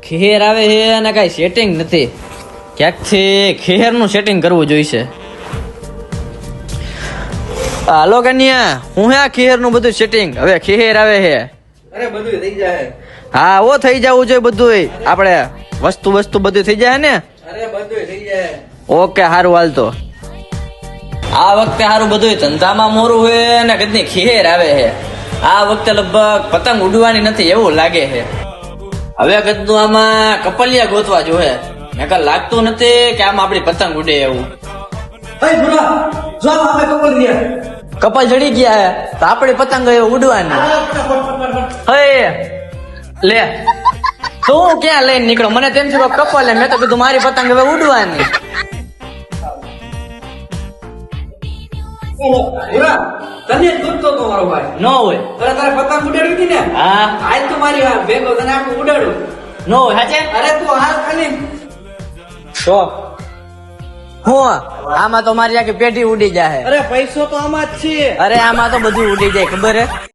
ખેર આવે છે અને કઈ સેટિંગ નથી. ક્યાંકથી ખેર નું સેટિંગ કરવું જોઈશે. હાલો કન્યા, હું હે ખેર નું બધું સેટિંગ. હવે ખેર આવે છે. અરે બધું થઈ જાય. હા ઓ થઈ જવું જોઈએ બધું. આપણે વસ્તુ બધું થઈ જાય ને. અરે બધું થઈ જાય. ઓકે હારું હાલ તો. આ વખતે હારું બધું ધંધામાં મોરું હોય ને કદી ખેર આવે છે. આ વખતે લગભગ પતંગ ઉડવાની નથી એવું લાગે છે. હવે કદું આમાં કપલિયા ગોતવા જોહે. નકર લાગતું નથી કે આમાં આપડી પતંગ ઉડે એવું. હે ભૂરા, જો આપણે કપલ રહ્યા. કપલ ચડી ગયા હે તો આપડી પતંગ હવે ઉડવાની. હે લે તું ક્યાં લઈને નીકળો? મને તેમ છે કપલ મેં તો કીધું મારી પતંગ હવે ઉડવાની. ભૂરા, તને દૂધતો તો મારો ભાઈ. ન હોય. અરે તારે પતંગ ઉડાડી હતી ને? હા આજ તો મારી ભેગો તને આખું ઉડાડું. ન હોય સાચે. અરે તું હાલ ખાલી. તો હું આમાં તો મારી આખી પેઢી ઉડી જાય. અરે પૈસો તો આમાં જ છે. અરે આમાં તો બધું ઉડી જાય ખબર હે.